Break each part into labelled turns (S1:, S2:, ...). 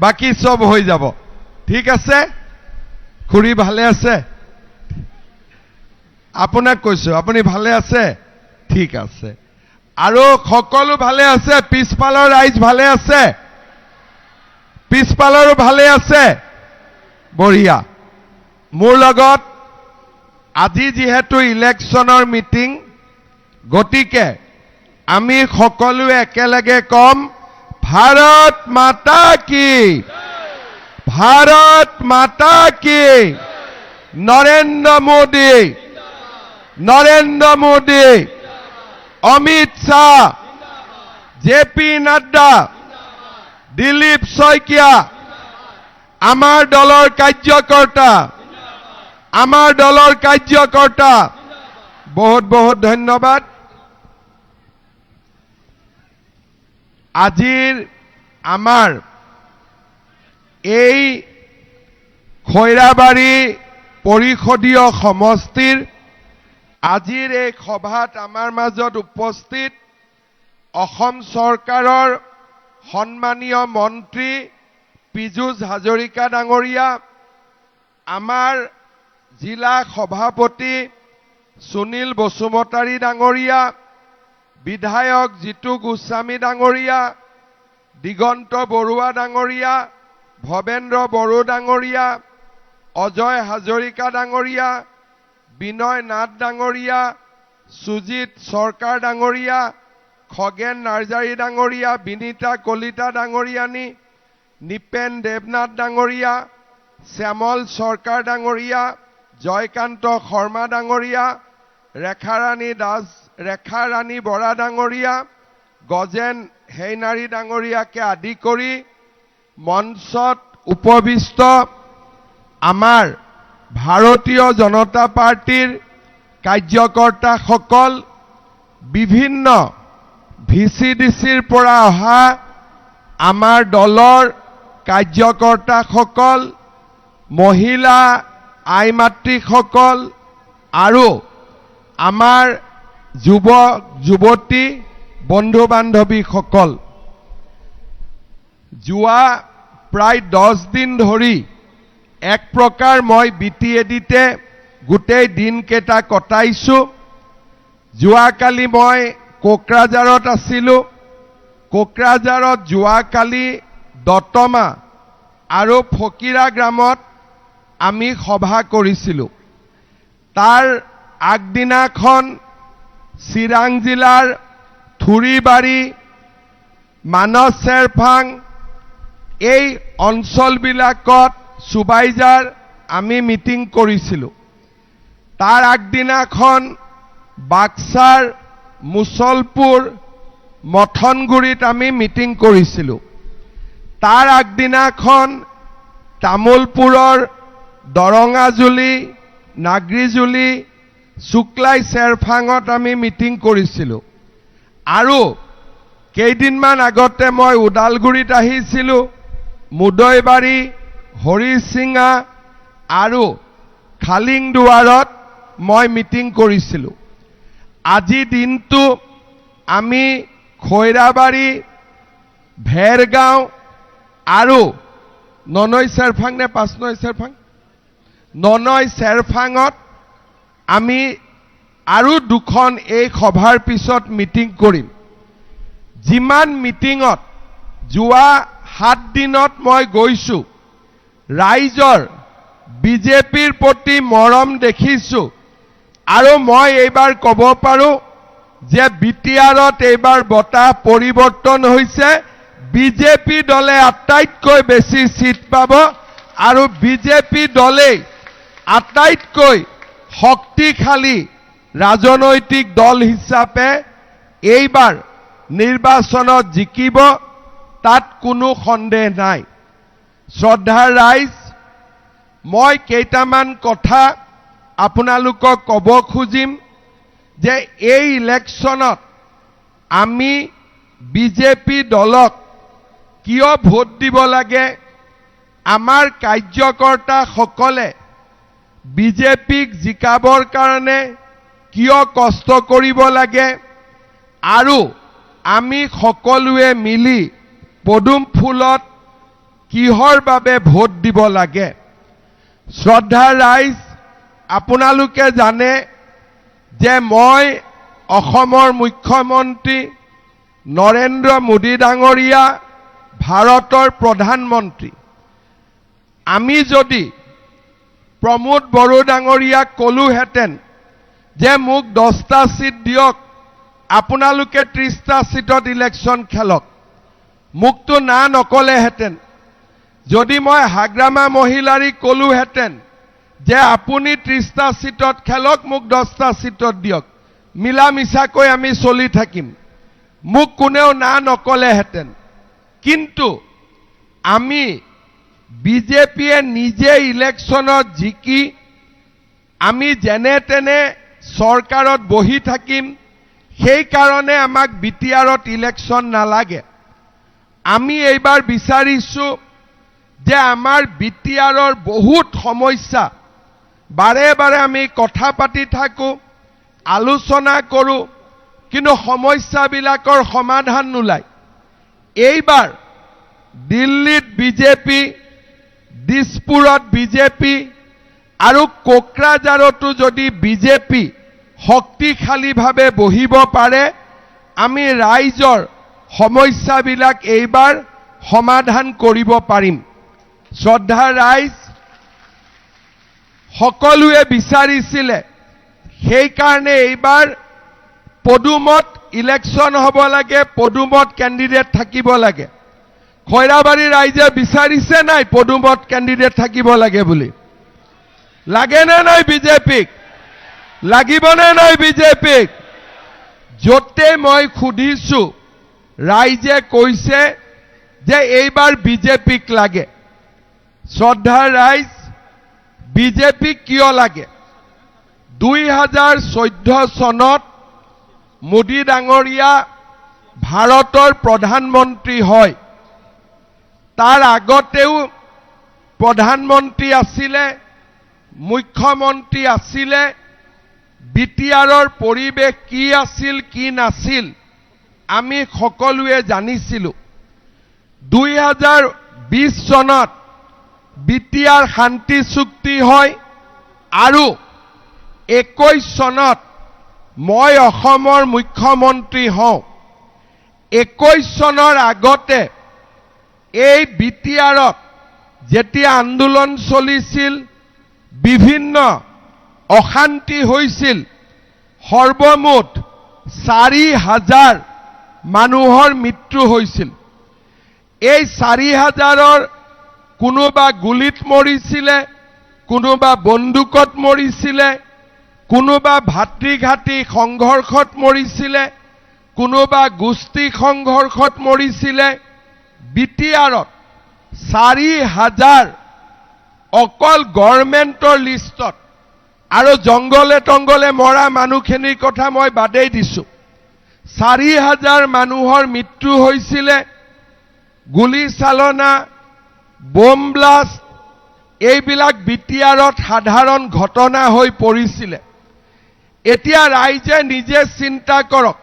S1: বাকি সব হৈ যাব ঠিক আছে খুৰী ভালে আছে আপোনাক কৈছো আপুনি ভালে আছে ঠিক আছে আৰু সকলো ভালে আছে পিছপালৰ ৰাইজ ভালে আছে পিছপালৰো ভালে আছে বঢ়িয়া মোৰ লগত আজি যেহেতু ইলেকশনৰ মিটিং গতিকে আমি সকলোৱে একেলগে কম ভাৰত মাতা কি ভাৰত মাতা কি নৰেন্দ্ৰ মোদী অমিত শাহ জেপি নাড্ডা দিলীপ শইকীয়া আমাৰ দলৰ কাৰ্যকৰ্তা বহুত বহুত ধন্যবাদ আজিৰ আমাৰ এই খৈৰাবাৰী পৰিষদীয় সমষ্টিৰ আজিৰ এই সভাত আমাৰ মাজত উপস্থিত অসম চৰকাৰৰ সন্মানীয় মন্ত্ৰী পীযুষ হাজৰিকা ডাঙৰীয়া আমাৰ জিলা সভাপতি সুনীল বসুমতাৰী ডাঙৰীয়া বিধায়ক জিতু গোস্বামী ডাঙৰীয়া দিগন্ত বৰুৱা ডাঙৰীয়া ভৱেন্দ্ৰ বড়ো ডাঙৰীয়া অজয় হাজৰিকা ডাঙৰীয়া বিনয় নাথ ডাঙৰীয়া সুজিত সৰকাৰ ডাঙৰীয়া খগেন নাৰ্জাৰী ডাঙৰীয়া বিনীতা কলিতা ডাঙৰীয়ানী নিপেন দেৱনাথ ডাঙৰীয়া শ্যামল সৰকাৰ ডাঙৰীয়া জয়কান্ত শৰ্মা ডাঙৰীয়া ৰেখাৰাণী বৰা ডাঙৰীয়া গজেন হেইনাৰী ডাঙৰীয়াকে আদি কৰি মঞ্চত উপবিষ্ট আমাৰ ভাৰতীয় জনতা পাৰ্টিৰ কাৰ্যকৰ্তাসকল বিভিন্ন ভিচিডিচিৰ পৰা অহা আমাৰ দলৰ কাৰ্যকৰ্তাসকল মহিলা আই মাতৃসকল আৰু আমাৰ যুৱতী বন্ধু বান্ধৱীসকল যোৱা প্ৰায় 10 দিন ধৰি এক প্ৰকাৰ মই বিটিএডিতে গোটেই দিনকেইটা কটাইছো যোৱাকালি মই কোকৰাঝাৰত আছিলো কোকৰাঝাৰত যোৱাকালি দতমা আৰু ফকিৰা গ্ৰামত আমি সভা কৰিছিলো তাৰ আগদিনাখন চিৰাং জিলাৰ থুৰিবাৰী মানস চেৰফাং এই অঞ্চলবিলাকত সুবাইজাৰ আমি মিটিং কৰিছিলো তাৰ আগদিনাখন বাক্সাৰ মুছলপুৰ মথনগুৰিত আমি মিটিং কৰিছিলো তাৰ আগদিনাখন তামুলপুৰৰ দৰঙাজুলি নাগৰিজুলি শুক্লাই চেৰফাঙত আমি মিটিং কৰিছিলো আৰু কেইদিনমান আগতে মই উদালগুৰিত আহিছিলো মুদৈবাৰী হৰিসিঙা আৰু খালিংদুৱাৰত মই মিটিং কৰিছিলো আজি দিনটো আমি খৈৰাবাৰী ভেৰগাঁও আৰু ননৈ চেৰফাং নে পাঁচনৈ চেৰফাং ননৈ চেৰফাঙত আমি আৰু দুখন এই সভাৰ পিছত মিটিং কৰিম যিমান মিটিঙত যোৱা 7 দিনত মই গৈছো ৰাইজৰ বিজেপিৰ প্ৰতি মৰম দেখিছো আৰু মই এইবাৰ ক'ব পাৰো যে বিটিআৰত এইবাৰ বতাহ পৰিৱৰ্তন হৈছে বিজেপি দলে আটাইতকৈ বেছি সিট পাব আৰু বিজেপি দলে আটাইতকৈ শক্তিশালী ৰাজনৈতিক দল হিচাপে এইবাৰ নিৰ্বাচনত জিকিব তাত কোনো সন্দেহ নাই শ্ৰদ্ধাৰ ৰাইজ মই কেইটামান কথা আপোনালোকক ক'ব খুজিম যে এই ইলেকশ্যনত আমি বিজেপি দলক কিয় ভোট দিব লাগে আমাৰ কাৰ্যকৰ্তাসকলে বিজেপিক জিকাবৰ কাৰণে কিয় কষ্ট কৰিব লাগে আৰু আমি সকলোৱে মিলি পদুম ফুলত কিহৰ বাবে ভোট দিব লাগে। শ্ৰদ্ধাৰ ৰাইজ, আপোনালোকে জানে যে মই অসমৰ মুখ্যমন্ত্ৰী নৰেন্দ্ৰ মোদী ডাঙৰীয়া ভাৰতৰ প্ৰধানমন্ত্ৰী। আমি যদি প্ৰমোদ বড়ো ডাঙৰীয়াক ক'লোহেঁতেন যে মোক 10টা সিট দিয়ক, আপোনালোকে 30টা সিটত ইলেকশ্যন খেলক, মোকতো না নকলেহেঁতেন। যদি মই হাগ্ৰামা মহিলাৰীক ক'লোহেঁতেন যে আপুনি 30টা সিটত খেলক, মোক 10টা সিটত দিয়ক, মিলা মিছাকৈ আমি চলি থাকিম, মোক কোনেও না নকলেহেঁতেন। কিন্তু আমি বিজেপিয়ে নিজে ইলেকশ্যনত জিকি আমি যেনে তেনে চৰকাৰত বহি থাকিম, সেইকাৰণে আমাক বিটিআৰত ইলেকশ্যন নালাগে। আমি এইবাৰ বিচাৰিছোঁ যে আমাৰ বিটিআৰৰ বহুত সমস্যা, বাৰে বাৰে আমি কথা পাতি থাকোঁ, আলোচনা কৰোঁ, কিন্তু সমস্যাবিলাকৰ সমাধান নোলায়। এইবাৰ দিল্লীত বিজেপি, দিছপুৰত বিজেপি আৰু কোকৰাঝাৰতো যদি বিজেপি শক্তিশালীভাৱে বহিব পাৰে, আমি ৰাইজৰ সমস্যাবিলাক এইবাৰ সমাধান কৰিব পাৰিম। শ্ৰদ্ধাৰ ৰাইজ, সকলোৱে বিচাৰিছিলে, সেইকাৰণে এইবাৰ পদুমত ইলেকশ্যন হ'ব লাগে, পদুমত কেণ্ডিডেট থাকিব লাগে। খৈৰাবাৰী ৰাইজে বিচাৰিছে নাই পদুমত কেণ্ডিডেট থাকিব লাগে বুলি? লাগেনে নাই বিজেপিক? লাগিবনে নাই বিজেপিক? য'তে মই সুধিছোঁ ৰাইজে কৈছে যে এইবাৰ বিজেপিক লাগে। শ্ৰদ্ধাৰ ৰাইজ, বিজেপিক কিয় লাগে? 2014 চনত মোদী ডাঙৰীয়া ভাৰতৰ প্ৰধানমন্ত্ৰী হয়। তাৰ আগতেও প্ৰধানমন্ত্ৰী আছিলে, মুখ্যমন্ত্ৰী আছিলে। বিটিআৰৰ পৰিৱেশ কি আছিল কি নাছিল আমি সকলোৱে জানিছিলোঁ। 2020 চনত বিটিআৰ শান্তি চুক্তি হয় আৰু 21 চনত মই অসমৰ মুখ্যমন্ত্ৰী হওঁ। 21 চনৰ আগতে এই বিটিআৰত যেতিয়া আন্দোলন চলিছিল, বিভিন্ন অশান্তি হৈছিল, সৰ্বমুঠ 4,000 মানুহৰ মৃত্যু হৈছিল। এই 4,000ৰ কোনোবা গুলিত মৰিছিলে, কোনোবা বন্দুকত মৰিছিলে, কোনোবা ভাতৃঘাতী সংঘৰ্ষত মৰিছিলে, কোনোবা গোষ্ঠী সংঘৰ্ষত মৰিছিলে। বিটিআৰত 4,000 অকল গভৰ্ণমেণ্টৰ লিষ্টত, আৰু জংগলে টংগলে মৰা মানুহখিনিৰ কথা মই বাদেই দিছোঁ। 4,000 মানুহৰ মৃত্যু হৈছিলে। গুলী চালনা, বোম ব্লাষ্ট, এইবিলাক বিটিআৰত সাধাৰণ ঘটনা হৈ পৰিছিলে। এতিয়া ৰাইজে নিজে চিন্তা কৰক,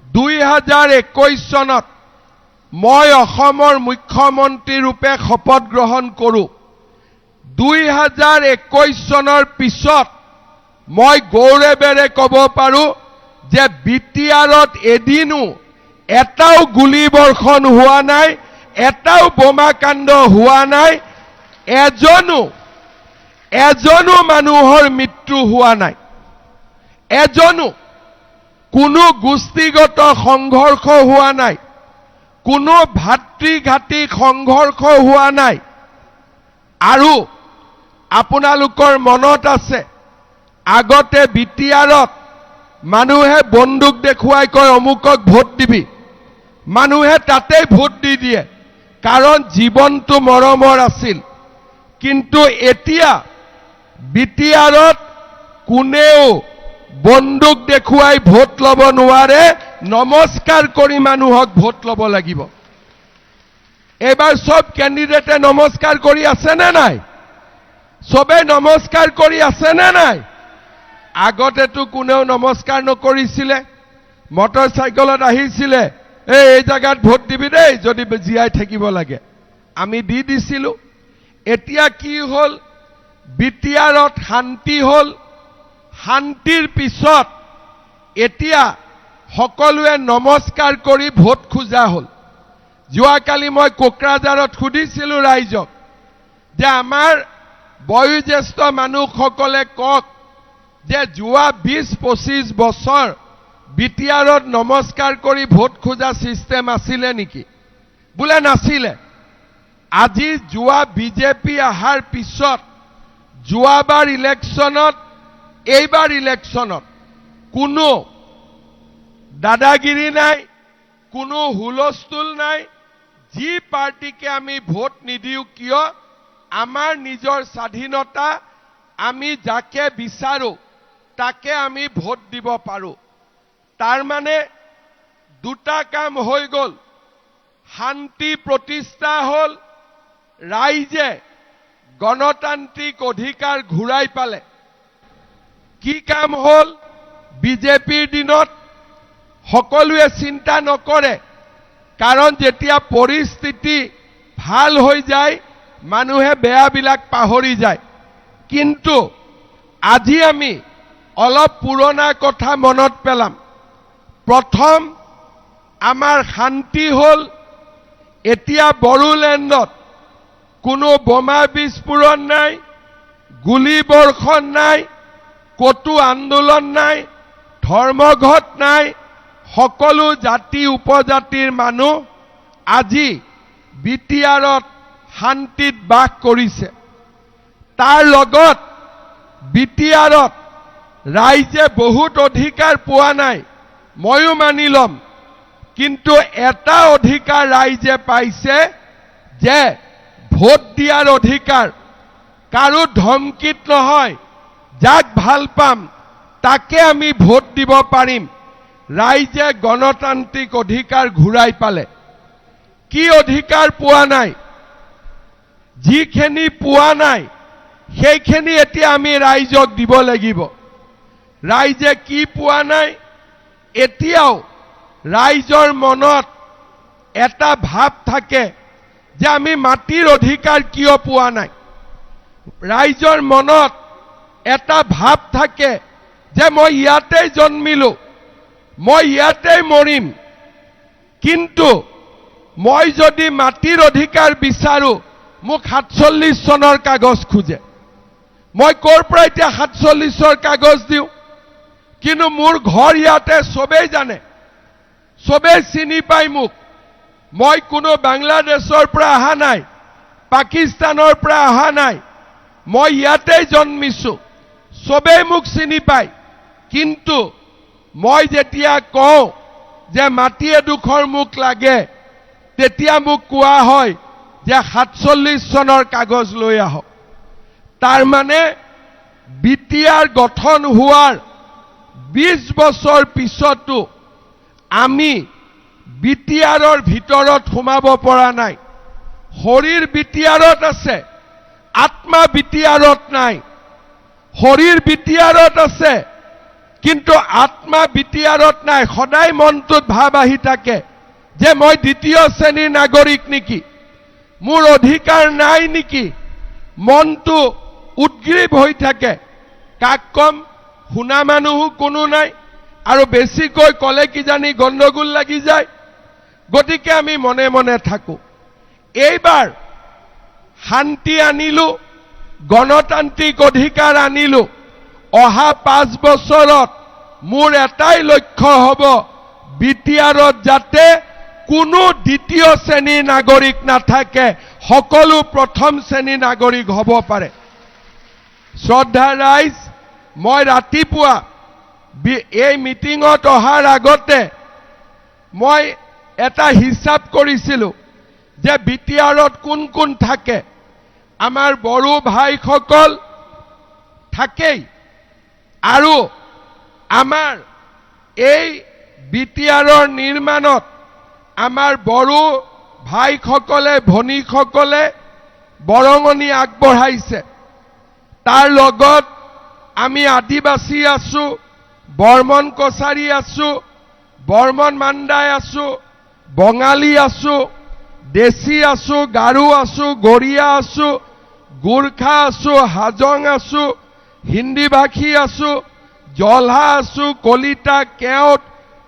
S1: 2021 চনত মই অসমৰ মুখ্যমন্ত্ৰী ৰূপে শপত গ্ৰহণ কৰোঁ। 2021 চনৰ পিছত মই গৌৰৱেৰে ক'ব পাৰোঁ যে বিটিআৰত এদিনো এটাও গুলী বৰ্ষণ হোৱা নাই, এটাও বোমাকাণ্ড হোৱা নাই, এজনো মানুহৰ মৃত্যু হোৱা নাই, এজনো কোনো গোষ্ঠীগত সংঘৰ্ষ হোৱা নাই, কোনো ভাতৃঘাতী সংঘৰ্ষ হোৱা নাই। আৰু আপোনালোকৰ মনত আছে, আগতে বিটিআৰত মানুহে বন্দুক দেখুৱাই কয় অমুকক ভোট দিবি, মানুহে তাতেই ভোট দি দিয়ে, কাৰণ জীৱনটো মৰমৰ আছিল। কিন্তু এতিয়া বিটিআৰত কোনেও বন্দুক দেখুৱাই ভোট ল'ব নোৱাৰে, নমস্কাৰ কৰি মানুহক ভোট ল'ব লাগিব। এইবাৰ সব কেণ্ডিডেটে নমস্কাৰ কৰি আছেনে নাই? সবে নমস্কাৰ কৰি আছেনে নাই? আগতেতো কোনেও নমস্কাৰ নকৰিছিলে, মটৰ চাইকেলত আহিছিলে, এই জায়গাত ভোট দিবি দেই যদি জীয়াই থাকিব লাগে। আমি দি দিছিলোঁ। এতিয়া কি হ'ল, বিটিআৰত শান্তি হ'ল, শান্তিৰ পিছত এতিয়া সকলোৱে নমস্কাৰ কৰি ভোট খোজা হ'ল। যোৱাকালি মই কোকৰাঝাৰত সুধিছিলোঁ ৰাইজক যে আমাৰ বয়োজ্যেষ্ঠ মানুহসকলে কওক যে যোৱা 20-25 বছৰ বিটিআৰত নমস্কাৰ কৰি ভোট খোজা ছিষ্টেম আছিলে নেকি? বোলে নাছিলে। আজি যোৱা বিজেপি অহাৰ পিছত যোৱাবাৰ ইলেকশ্যনত, এইবাৰ ইলেকশ্যনত কোনো দাদাগিৰি নাই, কোনো হুলস্থুল নাই। যি পাৰ্টিকে আমি ভোট নিদিওঁ কিয়, আমাৰ নিজৰ স্বাধীনতা, আমি যাকে বিচাৰোঁ তাকে আমি ভোট দিব পাৰোঁ। তাৰ মানে দুটা কাম হৈ গ'ল, শান্তি প্ৰতিষ্ঠা হ'ল, ৰাইজে গণতান্ত্ৰিক অধিকাৰ ঘূৰাই পালে। কি কাম হ'ল, বিজেপিৰ দিনত সকলোৱে চিন্তা নকৰে, কাৰণ যেতিয়া পৰিস্থিতি ভাল হৈ যায় মানুহে বেয়াবিলাক পাহৰি যায়। কিন্তু আজি আমি অলপ পুৰণা কথা মনত পেলাম। প্ৰথম আমাৰ শান্তি হ'ল, এতিয়া বড়োলেণ্ডত কোনো বোমা বিস্ফোৰণ নাই, গুলী বৰ্ষণ নাই, ক'তো আন্দোলন নাই, ধৰ্মঘট নাই। সকলো জাতি উপজাতিৰ মানুহ আজি বিটিআৰত শান্তিত বাস কৰিছে। তাৰ লগত বিটিআৰত ৰাইজে বহুত অধিকাৰ পোৱা নাই, ময়ো মানি ল'ম। কিন্তু এটা অধিকাৰ ৰাইজে পাইছে যে ভোট দিয়াৰ অধিকাৰ। কাৰো ধমকিত নহয়, যাক ভাল পাম তাকে আমি ভোট দিব পাৰিম। ৰাইজে গণতান্ত্ৰিক অধিকাৰ ঘূৰাই পালে। কি অধিকাৰ পোৱা নাই? যিখিনি পোৱা নাই সেইখিনি এতিয়া আমি ৰাইজক দিব লাগিব। ৰাইজে কি পোৱা নাই? এতিয়াও ৰাইজৰ মনত এটা ভাৱ থাকে যে আমি মাটিৰ অধিকাৰ কিয় পোৱা নাই। ৰাইজৰ মনত এটা ভাৱ থাকে যে মই ইয়াতেই জন্মিলোঁ, মই ইয়াতেই মৰিম, কিন্তু মই যদি মাটিৰ অধিকাৰ বিচাৰোঁ মোক 47 চনৰ কাগজ খোজে। মই ক'ৰ পৰা এতিয়া 47ৰ কাগজ দিওঁ? কিন্তু মোৰ ঘৰ ইয়াতে, চবেই জানে, চবেই চিনি পায় মোক। মই কোনো বাংলাদেশৰ পৰা অহা নাই, পাকিস্তানৰ পৰা অহা নাই, মই ইয়াতেই জন্মিছোঁ, চবেই মোক চিনি পায়। কিন্তু মই যেতিয়া কওঁ যে মাটি এডোখৰ মোক লাগে, তেতিয়া মোক কোৱা হয় যে 47 চনৰ কাগজ লৈ আহক। তাৰ মানে বিটিআৰ গঠন হোৱাৰ 20 বছৰ পিছতো আমি বিটিআৰৰ ভিতৰত সোমাব পৰা নাই। শৰীৰ বিটিআৰত আছে, আত্মা বিটিআৰত নাই। শৰীৰ বিটিআৰত আছে কিন্তু আত্মা বিটিআৰত নাই। সদায় মনটোত ভাৱ আহি থাকে যে মই দ্বিতীয় শ্ৰেণীৰ নাগৰিক নেকি, মোৰ অধিকাৰ নাই নেকি। মনটো উদ্গ্ৰীৱ হৈ থাকে। কাক কম, শুনা মানুহো কোনো নাই, আৰু বেছিকৈ ক'লে কিজানি গণ্ডগোল লাগি যায়। গতিকে আমি মনে মনে থাকোঁ। এইবাৰ শান্তি আনিলোঁ, গণতান্ত্ৰিক অধিকাৰ আনিলোঁ। অহা 5 বছৰত মোৰ এটাই লক্ষ্য হ'ব, বিটিআৰত যাতে কোনো দ্বিতীয় শ্ৰেণীৰ নাগৰিক নাথাকে, সকলো প্ৰথম শ্ৰেণীৰ নাগৰিক হ'ব পাৰে। শ্ৰদ্ধা ৰাইজ, মই ৰাতিপুৱা এই মিটিঙত অহাৰ আগতে মই এটা হিচাপ কৰিছিলোঁ যে বিটিআৰত কোন কোন থাকে। আমাৰ বড়ো ভাইসকল থাকেই, আৰু আমাৰ এই বিটিআৰৰ নিৰ্মাণত আমাৰ বড়ো ভাইসকলে, ভনীসকলে বৰঙণি আগবঢ়াইছে। তাৰ লগত আমি আদিবাসী আছোঁ, বৰ্মন কছাৰী আছোঁ, বৰ্মন মাণ্ডাই আছোঁ, বঙালী আছোঁ, দেশী আছো, গাৰো আছো, গৰিয়া আছো, গোৰ্খা আছো, হাজং আছো, হিন্দী ভাষী আছো, জলহা আছো, কলিতা, কেওট,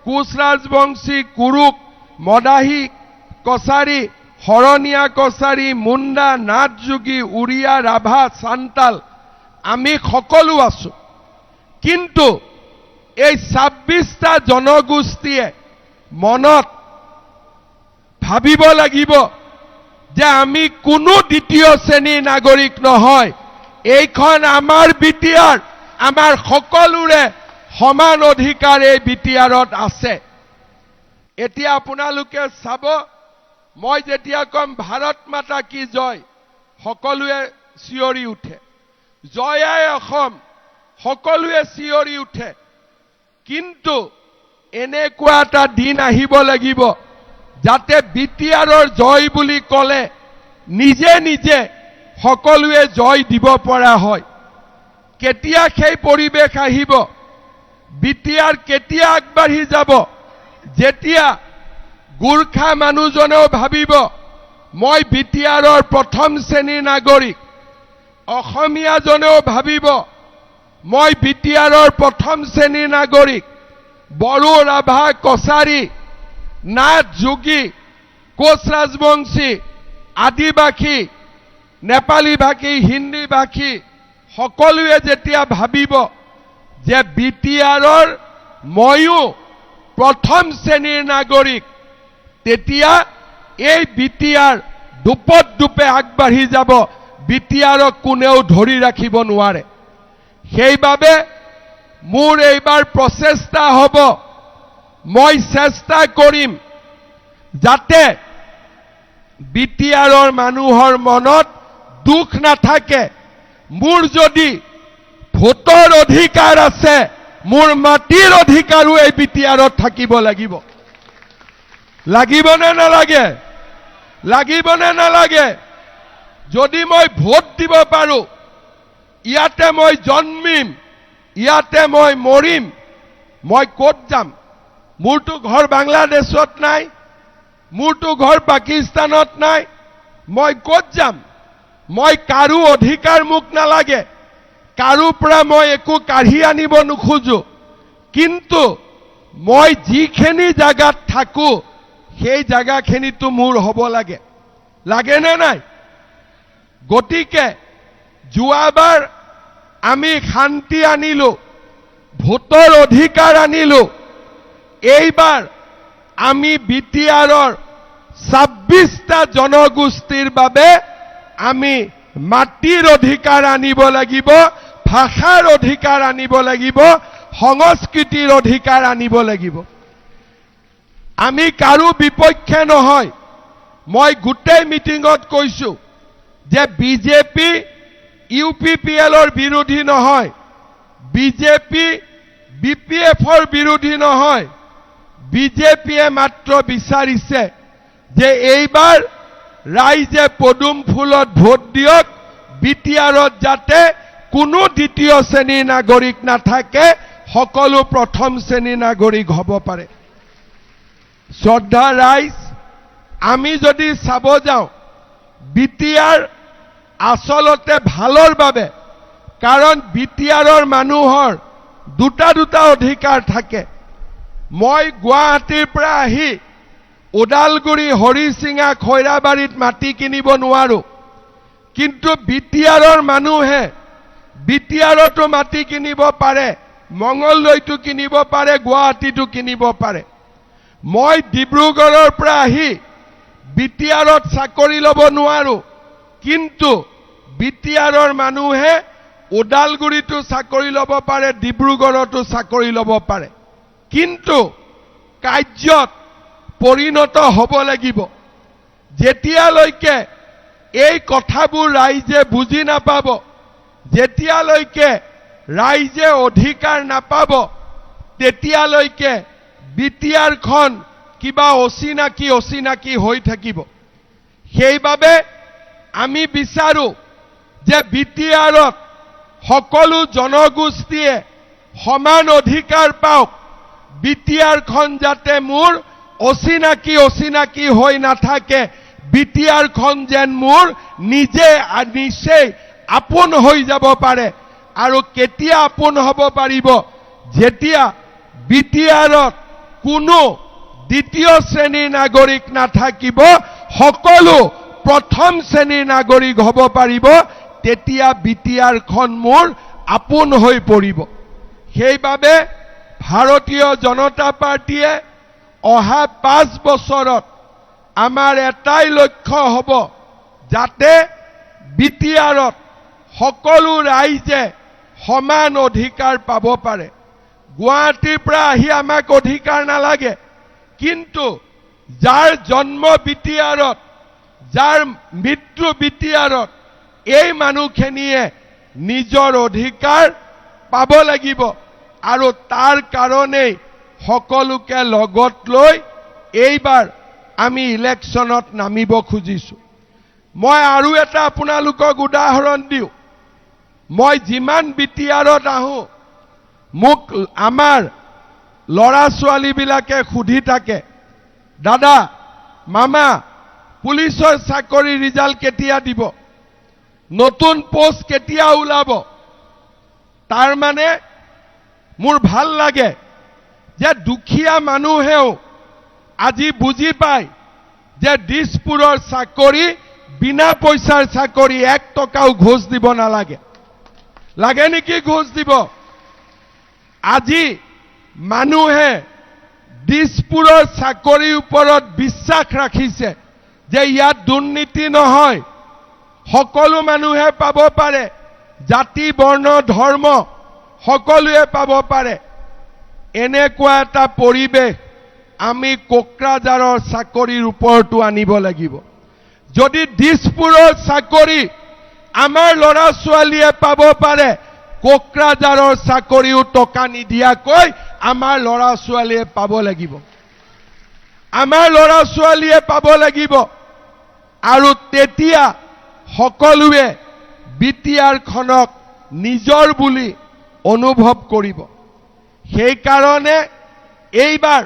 S1: কোচ ৰাজবংশী, কুৰুক, মদাহী, কছাৰী, শৰণীয়া কছাৰী, মুণ্ডা, নাথযোগী, উৰিয়া, ৰাভা, চান্তাল, আমি সকলো আছো। কিন্তু এই ২৬টা জনগোষ্ঠীয়ে মনত ভাবিব লাগিব যে আমি কোনো দ্বিতীয় শ্ৰেণীৰ নাগৰিক নহয়। এইখন আমাৰ বিটিআৰ, আমাৰ সকলোৰে সমান অধিকাৰ এই বিটিআৰত আছে। এতিয়া আপোনালোকে চাব, মই যেতিয়া কম ভাৰত মাতা কি জয়, সকলোৱে চিঞৰি উঠে, জয় আই অসম, সকলোৱে চিঞৰি উঠে। কিন্তু এনেকুৱা এটা দিন আহিব লাগিব যাতে বিটিআৰৰ জয় বুলি ক'লে নিজে নিজে সকলোৱে জয় দিব পৰা হয়। কেতিয়া সেই পৰিৱেশ আহিব? বিটিআৰ কেতিয়া আগবাঢ়ি যাব? যেতিয়া গোৰ্খা মানুহজনেও ভাবিব মই বিটিআৰৰ প্ৰথম শ্ৰেণীৰ নাগৰিক, অসমীয়াজনেও ভাবিব মই বিটিআৰৰ প্ৰথম শ্ৰেণীৰ নাগৰিক, বড়ো, ৰাভা, কছাৰী, নাথ, যোগী, কোচ ৰাজবংশী, আদিবাসী, নেপালী ভাষী, হিন্দী ভাষী সকলোৱে যেতিয়া ভাবিব যে বিটিআৰৰ ময়ো প্ৰথম শ্ৰেণীৰ নাগৰিক, তেতিয়া এই বিটিআৰ দুপত দুপে আগবাঢ়ি যাব। বিটিআৰক কোনেও ধৰি ৰাখিব নোৱাৰে। সেইবাবে মোৰ এইবাৰ প্ৰচেষ্টা হ'ব, মই চেষ্টা কৰিম যাতে বিটিআৰৰ মানুহৰ মনত দুখ নাথাকে। মোৰ যদি ভোটৰ অধিকাৰ আছে, মোৰ মাটিৰ অধিকাৰো এই বিটিআৰত থাকিব লাগিব। লাগিবনে নালাগে? লাগিবনে নালাগে? যদি মই ভোট দিব পাৰো, ইয়াতে মই জন্মিম, ইয়াতে মই মৰিম, মই ক'ত যাম? মোৰতো ঘৰ বাংলাদেশত নাই, মোৰতো ঘৰ পাকিস্তানত নাই, মই ক'ত যাম? মই কাৰো অধিকাৰ মোক নালাগে, কাৰো পৰা মই একো কাঢ়ি আনিব নোখোজো। কিন্তু মই যিখিনি জাগাত থাকো সেই জাগাখিনিতো মোৰ হ'ব লাগে। লাগেনে নাই? গতিকে যোৱাবাৰ আমি শান্তি আনিলো, ভোটৰ অধিকাৰ আনিলো। এইবাৰ আমি বিটিআৰৰ ২৬টা জনগোষ্ঠীৰ বাবে আমি মাটিৰ অধিকাৰ আনিব লাগিব, ভাষাৰ অধিকাৰ আনিব লাগিব, সংস্কৃতিৰ অধিকাৰ আনিব লাগিব। আমি কাৰো বিপক্ষে নহয়। মই গোটেই মিটিঙত কৈছো যে বিজেপি UPPLৰ বিৰোধী নহয়, বিজেপি BPFৰ বিৰোধী নহয়। বিজেপিয়ে মাত্ৰ বিচাৰিছে যে এইবাৰ ৰাইজে পদুম ফুলত ভোট দিয়ক, বিটিআৰত যাতে কোনো দ্বিতীয় শ্ৰেণীৰ নাগৰিক নাথাকে, সকলো প্ৰথম শ্ৰেণীৰ নাগৰিক হ'ব পাৰে। শ্ৰদ্ধা ৰাইজ, আমি যদি চাব যাওঁ, বিটিআৰ আচলতে ভালৰ বাবে, কাৰণ বিটিআৰৰ মানুহৰ দুটা দুটা অধিকাৰ থাকে। মই গুৱাহাটীৰ পৰা আহি ওদালগুৰি, হৰিচিঙা, খৈৰাবাৰীত মাটি কিনিব নোৱাৰো, কিন্তু বিটিআৰৰ মানুহে বিটিআৰতো মাটি কিনিব পাৰে, মঙলদৈতো কিনিব পাৰে, গুৱাহাটীতো কিনিব পাৰে। মই ডিব্ৰুগড়ৰ পৰা আহি বিটিআৰত চাকৰি ল'ব নোৱাৰো, কিন্তু বিটিআৰৰ মানুহে ওদালগুৰিতো চাকৰি ল'ব পাৰে, ডিব্ৰুগড়তো চাকৰি ল'ব পাৰে। কিন্তু কাৰ্যত পৰিণত হ'ব লাগিব। যেতিয়ালৈকে এই কথাবোৰ ৰাইজে বুজি নাপাব, যেতিয়ালৈকে ৰাইজে অধিকাৰ নাপাব, তেতিয়ালৈকে বিটিআৰখন কিবা অচিনাকি অচিনাকি হৈ থাকিব। সেইবাবে আমি বিচাৰো যে বিটিআৰত সকলো জনগোষ্ঠীয়ে সমান অধিকাৰ পাওক। বিটিআৰখন যাতে মোৰ অচিনাকি অচিনাকি হৈ নাথাকে, বিটিআৰখন যেন মোৰ নিচেই আপোন হৈ যাব পাৰে আৰু কেতিয়া আপোন হ'ব পাৰিব যেতিয়া বিটিআৰত কোনো দ্বিতীয় শ্ৰেণীৰ নাগৰিক নাথাকিব সকলো প্ৰথম শ্ৰেণীৰ নাগৰিক হ'ব পাৰিব তেতিয়া বিটিআৰখন মোৰ আপোন হৈ পৰিব সেইবাবে ভাৰতীয় জনতা পাৰ্টিয়ে অহা 5 বছৰত আমাৰ এটাই লক্ষ্য হ'ব যাতে বিটিআৰত সকলো ৰাইজে সমান অধিকাৰ পাব পাৰে গুৱাহাটীৰ পৰা আহি আমাক অধিকাৰ নালাগে কিন্তু যাৰ জন্ম বিটিআৰত যাৰ মৃত্যু বিটিআৰত এই মানুহখিনিয়ে নিজৰ অধিকাৰ পাব লাগিব আৰু তাৰ কাৰণেই সকলোকে লগত লৈ এইবাৰ আমি ইলেকশ্যনত নামিব খুজিছো মই আৰু এটা আপোনালোকক উদাহৰণ দিওঁ মই যিমান বিটিআৰত আহোঁ মোক আমাৰ লৰা ছোৱালীবিলাকে সুধি থাকে দাদা মামা পুলিচৰ চাকৰি ৰিজাল্ট কেতিয়া দিব নতুন পোষ্ট কেতিয়া ওলাব তাৰ মানে মোৰ ভাল লাগে যে দুখীয়া মানুহেও আজি বুজি পায় যে দিছপুৰৰ চাকৰি বিনা পইচাৰ চাকৰি 1 টকাও ঘোষ দিব নালাগে লাগে নেকি ঘোষ দিব আজি মানুহে দিছপুৰৰ চাকৰিৰ ওপৰত বিশ্বাস ৰাখিছে যে ইয়াত দুৰ্নীতি নহয় সকলো মানুহে পাব পাৰে জাতি বৰ্ণ ধৰ্ম সকলোৱে পাব পাৰে এনেকুৱা এটা পৰিৱেশ আমি কোকৰাঝাৰৰ চাকৰিৰ ওপৰতো আনিব লাগিব যদি দিছপুৰৰ চাকৰি আমাৰ ল'ৰা ছোৱালীয়ে পাব পাৰে কোকৰাঝাৰৰ চাকৰিও টকা নিদিয়াকৈ আমাৰ ল'ৰা ছোৱালীয়ে পাব লাগিব আমাৰ ল'ৰা ছোৱালীয়ে পাব লাগিব আৰু তেতিয়া সকলোৱে বিটিআৰখনক নিজৰ বুলি অনুভৱ কৰিব সেই কাৰণে এইবাৰ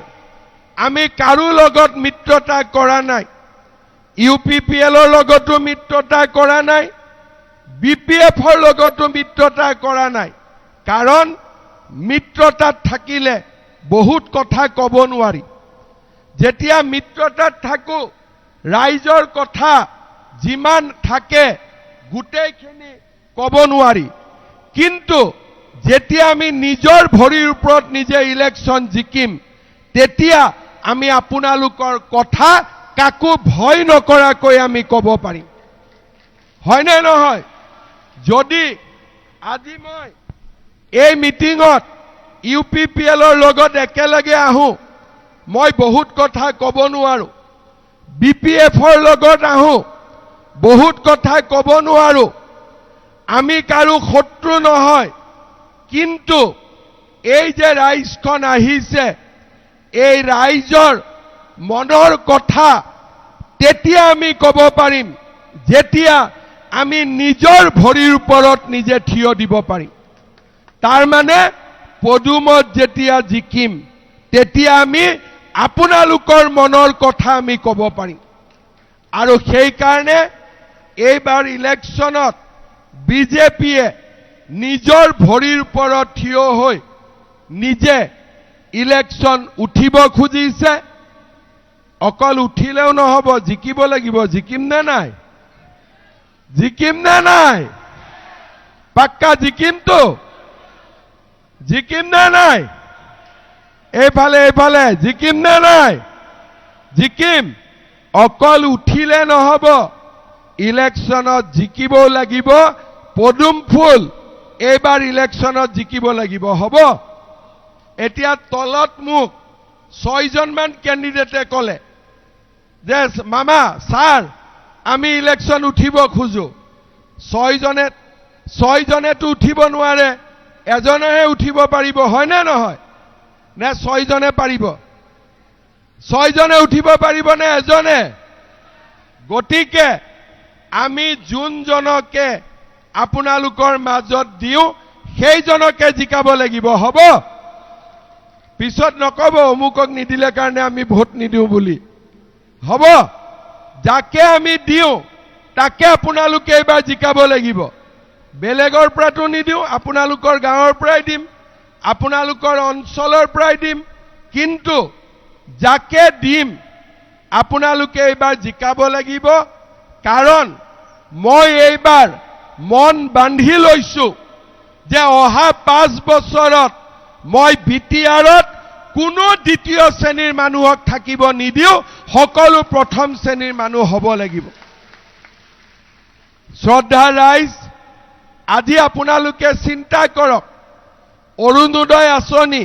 S1: আমি কাৰো লগত মিত্ৰতা কৰা নাই ইউপিপিএলৰ লগতো মিত্ৰতা কৰা নাই বিপিএফৰ লগতো মিত্ৰতা কৰা নাই কাৰণ মিত্ৰতাত থাকিলে বহুত কথা ক'ব নোৱাৰি যেতিয়া মিত্ৰতাত থাকো ৰাইজৰ কথা যিমান থাকে গোটেইখিনি ক'ব নোৱাৰি কিন্তু যেতিয়া আমি নিজৰ ভৰিৰ ওপৰত নিজে ইলেকশ্যন জিকিম তেতিয়া আমি আপোনালোকৰ কথা কাকো ভয় নকৰাকৈ আমি ক'ব পাৰিম হয় নে নহয় যদি আজি মই এই মিটিঙত ইউপিপিএলৰ লগত একেলগে আহোঁ মই বহুত কথা ক'ব নোৱাৰো বিপিএফৰ লগত আহোঁ বহুত কথা ক'ব নোৱাৰো আমি কাৰো শত্ৰু নহয় কিন্তু এই যে ৰাইজখন আহিছে এই ৰাইজৰ মনৰ কথা তেতিয়া আমি ক'ব পাৰিম যেতিয়া আমি নিজৰ ভৰিৰ ওপৰত নিজে থিয় দিব পাৰিম তাৰ মানে পদুমত যেতিয়া জিকিম তেতিয়া আমি আপোনালোকৰ মনৰ কথা আমি ক'ব পাৰিম আৰু সেই কাৰণে এইবাৰ ইলেকশ্যনত বিজেপিয়ে নিজৰ ভৰিৰ ওপৰত থিয় হৈ নিজে ইলেকশ্যন উঠিব খুজিছে অকল উঠিলেও নহব জিকিব লাগিব জিকিম নে নাই পাক্কা জিকিমতো জিকিম নে নাই এইফালে জিকিম নে নাই জিকিম অকল উঠিলে নহব ইলেকশ্যনত জিকিবও লাগিব পদুম ফুল এইবাৰ ইলেকশ্যনত জিকিব লাগিব হ'ব এতিয়া তলত মোক 6 জনমান ক্যান্ডিডেটে ক'লে যে মামা স্যার আমি ইলেকশ্যন উঠিব খুজো 6 জনেতো উঠিব নোৱাৰে এজনেহে উঠিব পাৰিব হয় নে নহয় নে 6 জনে পাৰিব 6 জনে উঠিব পাৰিব নে এজনে গতিকে আমি যোনজনকে আপোনালোকৰ মাজত দিও সেইজনকে জিকাব লাগিব হ'ব পিছত নকব অমুকক নিদিলে কাৰণে আমি ভোট নিদিও বুলি হ'ব যাকে আমি দিওঁ তাকে আপোনালোকে এইবাৰ জিকাব লাগিব। বেলেগৰ পৰাটো নিদিওঁ, আপোনালোকৰ গাঁৱৰ পৰাই দিম, আপোনালোকৰ অঞ্চলৰ পৰাই দিম। কিন্তু যাকে দিম আপোনালোকে এইবাৰ জিকাব লাগিব। কাৰণ মই এইবাৰ মন বান্ধি লৈছো যে অহা 5 বছৰত মই বিটিআৰত কোনো দ্বিতীয় শ্ৰেণীৰ মানুহক থাকিব নিদিওঁ, সকলো প্ৰথম শ্ৰেণীৰ মানুহ হ'ব লাগিব। শ্ৰদ্ধা ৰাইজ, আজি আপোনালোকে চিন্তা কৰক, অৰুণোদয় আঁচনি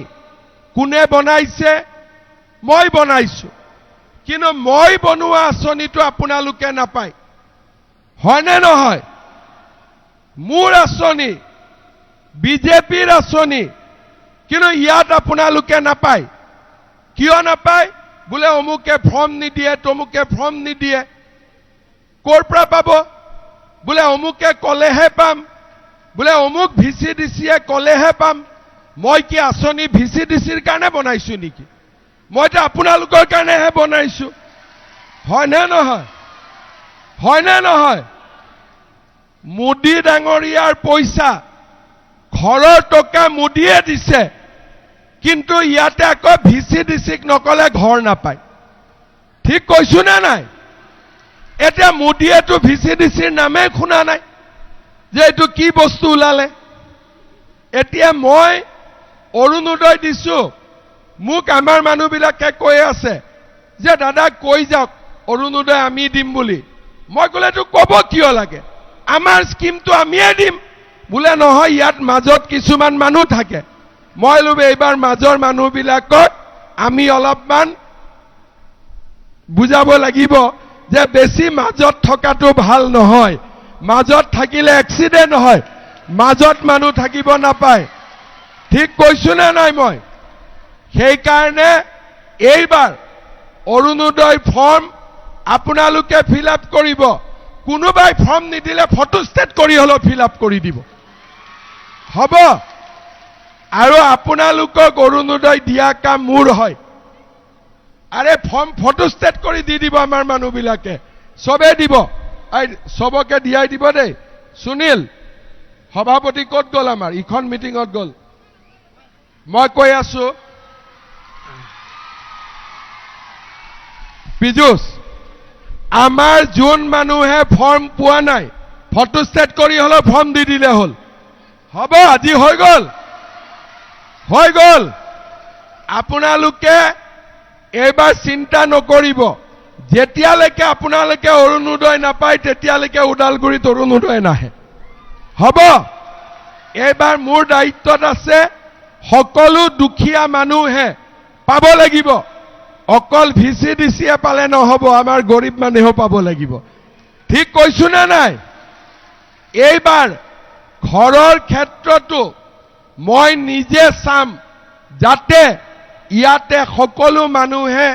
S1: কোনে বনাইছে? মই বনাইছো। কিন্তু মই বনোৱা আঁচনিটো আপোনালোকে নাপায়, হয়নে নহয়? মোৰ আঁচনি, বিজেপিৰ আঁচনি, কিন্তু ইয়াত আপোনালোকে নাপায়। কিয় নাপায়? বোলে অমুকে ফৰ্ম নিদিয়ে, তমুকে ফৰ্ম নিদিয়ে। ক'ৰ পৰা পাব? বোলে অমুকে ক'লেহে পাম, বোলে অমুক VCDCয়ে ক'লেহে পাম। মই কি আঁচনি VCDCৰ কাৰণে বনাইছো নেকি? মইতো আপোনালোকৰ কাৰণেহে বনাইছো, হয়নে নহয়? হয়নে নহয়? মোদী ডাঙৰীয়াৰ পইচা, ঘৰৰ টকা মোদীয়ে দিছে, কিন্তু ইয়াতে আকৌ VCDCক নকলে ঘৰ নাপায়। ঠিক কৈছো নে নাই? এতিয়া মোদীয়েতো VCDCৰ নামেই শুনা নাই যে এইটো কি বস্তু ওলালে। এতিয়া মই অৰুণোদয় দিছো, মোক আমাৰ মানুহবিলাকে কৈ আছে যে দাদা কৈ যাওক অৰুণোদয় আমি দিম বুলি। মই ক'লেতো ক'ব কিয় লাগে, আমাৰ স্কিমটো আমিয়ে দিম। বোলে নহয়, ইয়াত মাজত কিছুমান মানুহ থাকে। মই লোবে এইবাৰ মাজৰ মানুহবিলাকক আমি অলপমান বুজাব লাগিব যে বেছি মাজত থকাটো ভাল নহয়। মাজত থাকিলে এক্সিডেণ্ট হয়, মাজত মানুহ থাকিব নাপায়। ঠিক কৈছো নে নাই মই? সেইকাৰণে এইবাৰ অৰুণোদয় ফৰ্ম আপোনালোকে ফিল আপ কৰিব। কোনোবাই ফৰ্ম নিদিলে ফটোষ্টেট কৰি হলেও ফিল আপ কৰি দিব, হ'ব? আৰু আপোনালোকক অৰুণোদয় দিয়া কাম মোৰ হয়। আৰে ফৰ্ম ফটোষ্টেট কৰি দি দিব আমাৰ মানুহবিলাকে, চবে দিব। চবকে দিয়াই দিব দেই। সুনীল সভাপতি ক'ত গ'ল? আমাৰ ইখন মিটিঙত গ'ল। মই কৈ আছো, পীযুষ, আমাৰ যোন মানুহে ফৰ্ম পোৱা নাই, ফটোষ্টেট কৰি হলেও ফৰ্ম দি দিলে হ'ল, হ'ব? আজি হৈ গ'ল, হৈ গ'ল। আপোনালোকে এইবাৰ চিন্তা নকৰিব, যেতিয়ালৈকে আপোনালোকে অৰুণোদয় নাপায় তেতিয়ালৈকে ওদালগুৰিত অৰুণোদয় নাহে, হ'ব? এইবাৰ মোৰ দায়িত্বত আছে, সকলো দুখীয়া মানুহে পাব লাগিব। অকল VCDCয়ে পালে নহ'ব, আমাৰ গৰীব মানুহেও পাব লাগিব। ঠিক কৈছো নে নাই? এইবাৰ ঘৰৰ ক্ষেত্ৰতো মই নিজে চাম যাতে ইয়াতে সকলো মানুহে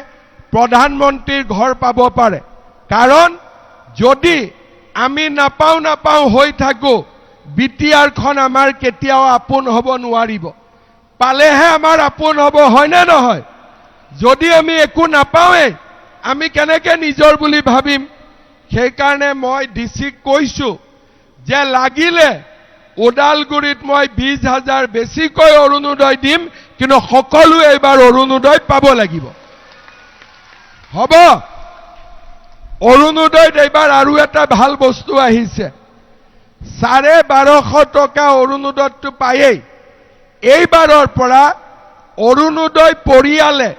S1: প্ৰধানমন্ত্ৰীৰ ঘৰ পাব পাৰে। কাৰণ যদি আমি নাপাওঁ হৈ থাকো, বিটিআৰখন আমাৰ কেতিয়াও আপোন হ'ব নোৱাৰিব। পালেহে আমাৰ আপোন হ'ব, হয়নে নহয়? যদি আমি একো নাপাওঁই, আমি কেনেকে নিজৰ বুলি ভাবিম? সেইকাৰণে মই ডিচিক কৈছো যে লাগিলে ওদালগুৰিত মই 20,000 বেছিকৈ অৰুণোদয় দিম, কিন্তু সকলোৱে এইবাৰ অৰুণোদয় পাব লাগিব, হ'ব? অৰুণোদয়ত এইবাৰ আৰু এটা ভাল বস্তু আহিছে, 1250 টকা অৰুণোদয়টো পায়েই। এইবাৰৰ পৰা অৰুণোদয় পৰিয়ালে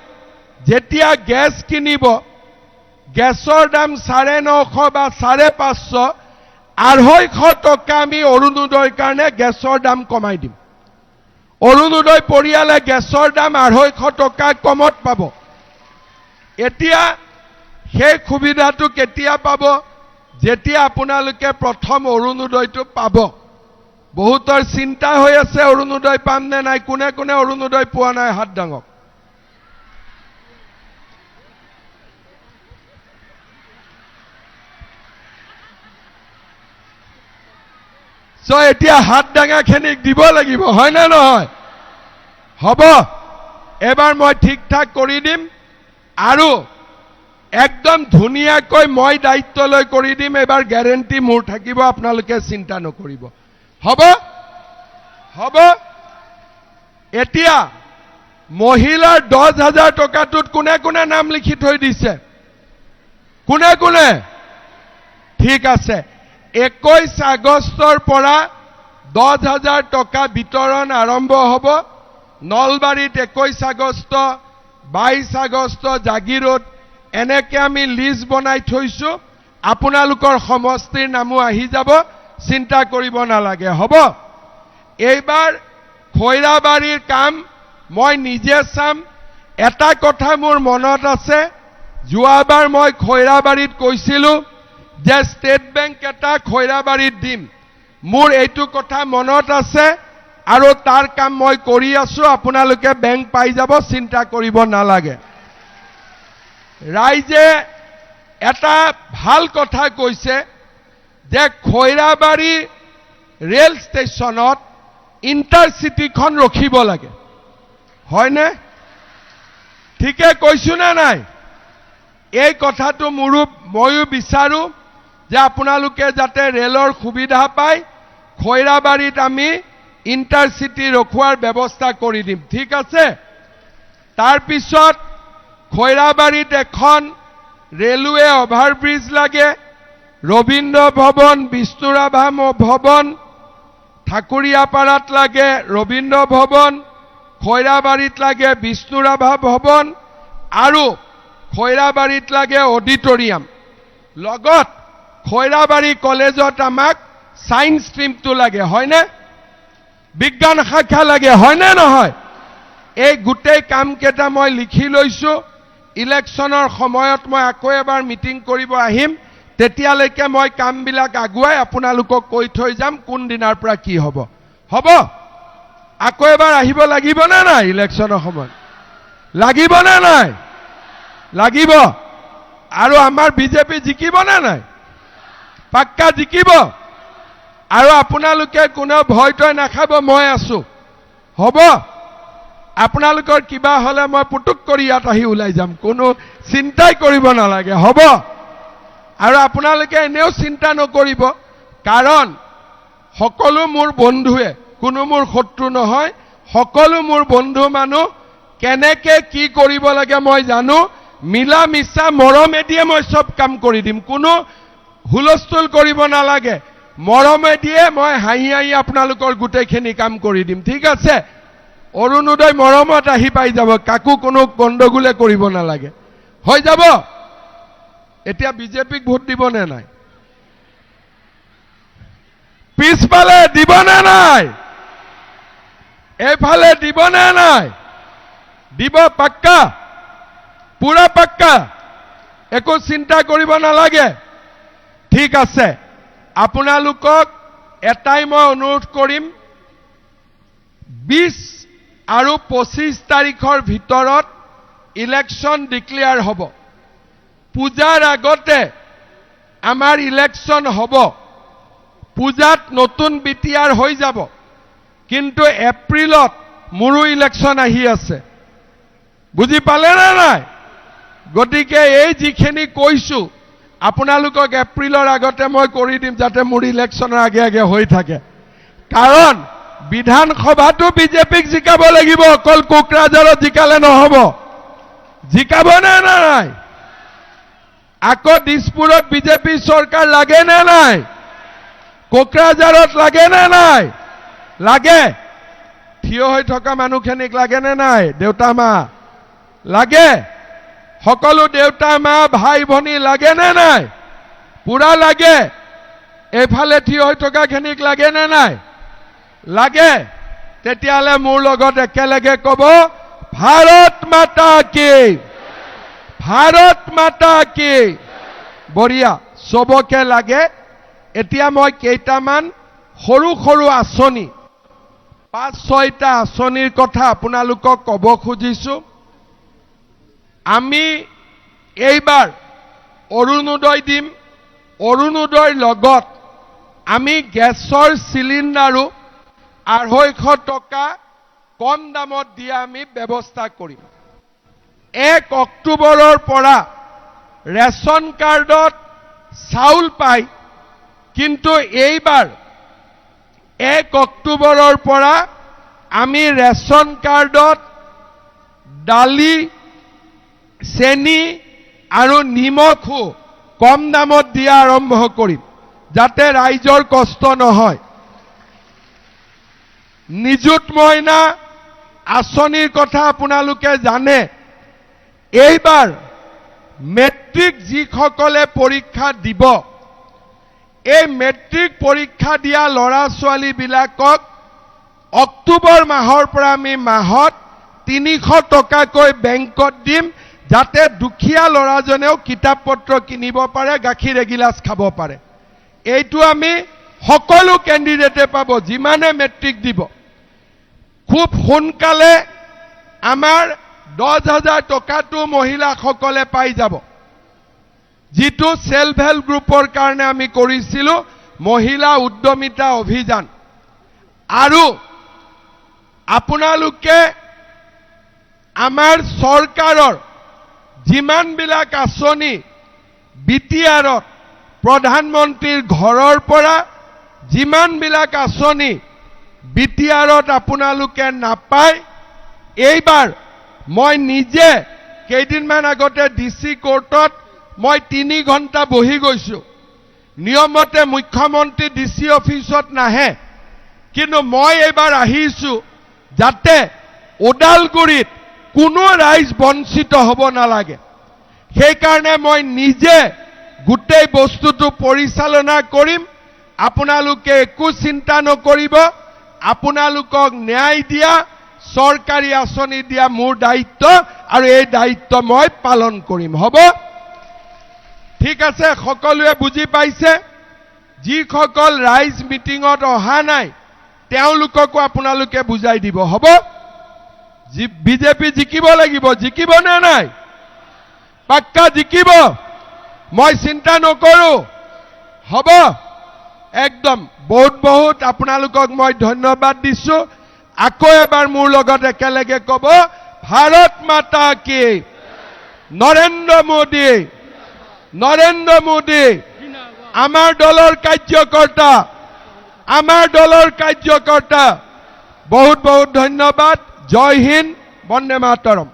S1: যেতিয়া গেছ কিনিব, গেছৰ দাম 950 বা 550, 250 টকা আমি অৰুণোদয়ৰ কাৰণে গেছৰ দাম কমাই দিম। অৰুণোদয় পৰিয়ালে গেছৰ দাম 250 টকা কমত পাব। এতিয়া সেই সুবিধাটো কেতিয়া পাব? যেতিয়া আপোনালোকে প্ৰথম অৰুণোদয়টো পাব। বহুতৰ চিন্তা হৈ আছে অৰুণোদয় পাম নে নাই। কোনে কোনে অৰুণোদয় পোৱা নাই হাত দাঙক। এতিয়া হাত দাঙাখিনিক দিব লাগিব, হয় না নহয়? হ'ব, এবাৰ মই ঠিক ঠাক কৰি দিম। আৰু একদম ধুনীয়াকৈ মই দায়িত্ব লৈ কৰি দিম এবাৰ গ্যাৰেণ্টি মোৰ থাকিব আপোনালোকে চিন্তা নকৰিব হ'ব হ'ব এতিয়া মহিলাৰ 10,000 টকাটোত কোনে কোনে নাম লিখি থৈ দিছে কোনে কোনে ঠিক আছে 21 আগষ্টৰ পৰা 10,000 টকা বিতৰণ আৰম্ভ হ'ব নলবাৰীত 21 আগষ্ট 22 আগষ্ট জাগিৰোড এনেকে আমি লিষ্ট বনাই থৈছো আপোনালোকৰ সমষ্টিৰ নামো আহি যাব চিন্তা কৰিব নালাগে হ'ব এইবাৰ খৈৰাবাৰীৰ কাম মই নিজে চাম এটা কথা মোৰ মনত আছে যোৱাবাৰ মই খৈৰাবাৰীত কৈছিলো যে ষ্টেট বেংক এটা খৈৰাবাৰীত দিম মোৰ এইটো কথা মনত আছে আৰু তাৰ কাম মই কৰি আছো আপোনালোকে বেংক পাই যাব চিন্তা কৰিব নালাগে ৰাইজে এটা ভাল কথা কৈছে যে খৈৰাবাৰী ৰেল ষ্টেচনত ইণ্টাৰচিটিখন ৰখিব লাগে হয়নে ঠিকে কৈছো না নাই এই কথাটো ময়ো বিচাৰো যে আপোনালোকে যাতে ৰেলৰ সুবিধা পায় খৈৰাবাৰীত আমি ইণ্টাৰচিটি ৰখোৱাৰ ব্যৱস্থা কৰি দিম ঠিক আছে তাৰ পিছত খৈৰাবাৰীত এখন ৰেলৱে অভাৰব্ৰিজ লাগে ৰবীন্দ্ৰ ভৱন বিষ্ণুৰাভা ভৱন ঠাকুৰীয়াপাৰাত লাগে ৰবীন্দ্ৰ ভৱন খৈৰাবাৰীত লাগে বিষ্ণুৰাভা ভৱন আৰু খৈৰাবাৰীত লাগে অডিটৰিয়াম লগত খৈৰাবাৰী কলেজত আমাক সায়েন্স ষ্ট্ৰীমটো লাগে হয়নে বিজ্ঞান শাখা লাগে হয়নে নহয় এই গোটেই কাম কেইটা মই লিখি লৈছো ইলেকশ্যনৰ সময়ত মই আকৌ এবাৰ মিটিং কৰিব আহিম তেতিয়ালৈকে মই কামবিলাক আগুৱাই আপোনালোকক কৈ থৈ যাম কোন দিনৰ পৰা কি হ'ব হ'ব আকৌ এবাৰ আহিব লাগিব না নাই ইলেকশ্যনৰ সময়ত লাগিব না নাই লাগিব আৰু আমাৰ বিজেপি জিকিব না নাই পাক্কা জিকিব আৰু আপোনালোকে কোনো ভয়তই নাখাব মই আছো হ'ব আপোনালোকৰ কিবা হলে মই পুটুক কৰি ইয়াত আহি ওলাই যাম কোনো চিন্তাই কৰিব নালাগে হ'ব আৰু আপোনালোকে এনেও চিন্তা নকৰিব কাৰণ সকলো মোৰ বন্ধুৱে কোনো মোৰ শত্ৰু নহয় সকলো মোৰ বন্ধু মানুহ কেনেকে কি কৰিব লাগে মই জানো মিলা মিছা মৰমে দিয়ে মই সব কাম কৰি দিম কোনো হুলস্থুল কৰিব নালাগে মৰমে দিয়ে মই হাঁহি হাঁহি আপোনালোকৰ গোটেইখিনি কাম কৰি দিম ঠিক আছে অৰুণোদয় মৰমত আহি পাই যাব কাকো কোনো গণ্ডগোলে কৰিব নালাগে হৈ যাব এতিয়া বিজেপিক ভোট দিব নে নাই পিছফালে দিব নে নাই এইফালে দিব নে নাই দিব পাক্কা পুৰা পাক্কা একো চিন্তা কৰিব নালাগে ঠিক আছে আপোনালোকক এটাই মই অনুৰোধ কৰিম 20 আৰু 25 তাৰিখৰ ভিতৰত ইলেকশ্যন ডিক্লেয়াৰ হ'ব পূজাৰ আগতে আমাৰ ইলেকশ্যন হ'ব পূজাত নতুন বিটিআৰ হৈ যাব কিন্তু এপ্ৰিলত মোৰো ইলেকশ্যন আহি আছে বুজি পালে না নাই গতিকে এই যিখিনি কৈছো আপোনালোকক এপ্ৰিলৰ আগতে মই কৰি দিম যাতে মোৰ ইলেকশ্যনৰ আগে আগে হৈ থাকে কাৰণ বিধানসভাটো বিজেপিক জিকাব লাগিব অকল কোকৰাঝাৰত জিকালে নহব জিকাব না নাই আকৌ দিছপুৰত বিজেপি চৰকাৰ লাগে না নাই কোকৰাঝাৰত লাগে না নাই লাগে থিয় হৈ থকা মানুহখিনিক লাগে না নাই দেউতা মা লাগে সকলো দেউতা মা ভাই ভনী লাগে না নাই পুৰা লাগে এফালে থিয় হৈ থকা খিনিক লাগে না নাই লাগে তেতিয়ালে মোৰ লগত একেলগে কব ভাৰত মাতা কি বঢ়িয়া সবকে লাগে এতিয়া মই কেইটামান সৰু সৰু আঁচনি 5-6টা আঁচনিৰ কথা আপোনালোকক কব খুজিছো আমি এইবাৰ অৰুণোদয় দিম অৰুণোদয়ৰ লগত আমি গেছৰ চিলিণ্ডাৰো 250 টকা কম দামত দিয়া আমি ব্যৱস্থা কৰিম 1 অক্টোবৰৰ পৰা ৰেচন কাৰ্ডত চাউল পায়, কিন্তু এইবাৰ 1 অক্টোবৰৰ পৰা আমি ৰেচন কাৰ্ডত দালি, চেনি আৰু নিমখো কম দামত দিয়া আৰম্ভ কৰিম, যাতে ৰাইজৰ কষ্ট নহয়। নিযুত মইনা আঁচনিৰ কথা আপোনালোকে জানে। এইবাৰ মেট্ৰিক যিসকলে পৰীক্ষা দিব, এই মেট্ৰিক পৰীক্ষা দিয়া ল'ৰা ছোৱালীবিলাকক অক্টোবৰ মাহৰ পৰা আমি মাহত 300 টকাকৈ বেংকত দিম, যাতে দুখীয়া ল'ৰাজনেও কিতাপ পত্ৰ কিনিব পাৰে, গাখীৰ এগিলাচ খাব পাৰে। এইটো আমি সকলো কেণ্ডিডেটে পাব, যিমানে মেট্ৰিক দিব। খুব সোনকালে আমাৰ 10,000 টকাটো মহিলাসকলে পাই যাব, যিটো সেলফ হেল্প গ্ৰুপৰ কাৰণে আমি কৰিছিলোঁ মহিলা উদ্যমিতা অভিযান। আৰু আপোনালোকে আমাৰ চৰকাৰৰ যিমানবিলাক আঁচনি বিটিআৰত, প্ৰধানমন্ত্ৰীৰ ঘৰৰ পৰা যিমানবিলাক আঁচনি বিটিআৰত আপোনালোকে নাপায়, এইবাৰ মই নিজে কেইদিনমান আগতে ডিচি কোৰ্টত মই 3 ঘণ্টা বহি গৈছো। নিয়মতে মুখ্যমন্ত্ৰী ডিচি অফিচত নাহে, কিন্তু মই এইবাৰ আহিছো যাতে ওদালগুৰিত কোনো ৰাইজ বঞ্চিত হ'ব নালাগে। সেইকাৰণে মই নিজে গোটেই বস্তুটো পৰিচালনা কৰিম। আপোনালোকে একো চিন্তা নকৰিব, আপোনালোকক ন্যায় দিয়া, চৰকাৰী আঁচনি দিয়া মোৰ দায়িত্ব, আৰু এই দায়িত্ব মই পালন কৰিম। হ'ব? ঠিক আছে, সকলোৱে বুজি পাইছে? যিসকল ৰাইজ মিটিঙত অহা নাই তেওঁলোককো আপোনালোকে বুজাই দিব। হ'ব? বিজেপি জিকিব লাগিব, জিকিব নে নাই? পাক্কা জিকিব, মই চিন্তা নকৰো। হ'ব? একদম বহুত বহুত আপোনালোকক মই ধন্যবাদ দিছো। আকৌ এবাৰ মোৰ লগত একেলগে ক'ব, ভাৰত মাতা কি, নৰেন্দ্ৰ মোদী, নৰেন্দ্ৰ মোদী। আমাৰ দলৰ কাৰ্যকৰ্তা, আমাৰ দলৰ কাৰ্যকৰ্তা। বহুত বহুত ধন্যবাদ। জয় হিন্দ, বন্দে মাতৰম।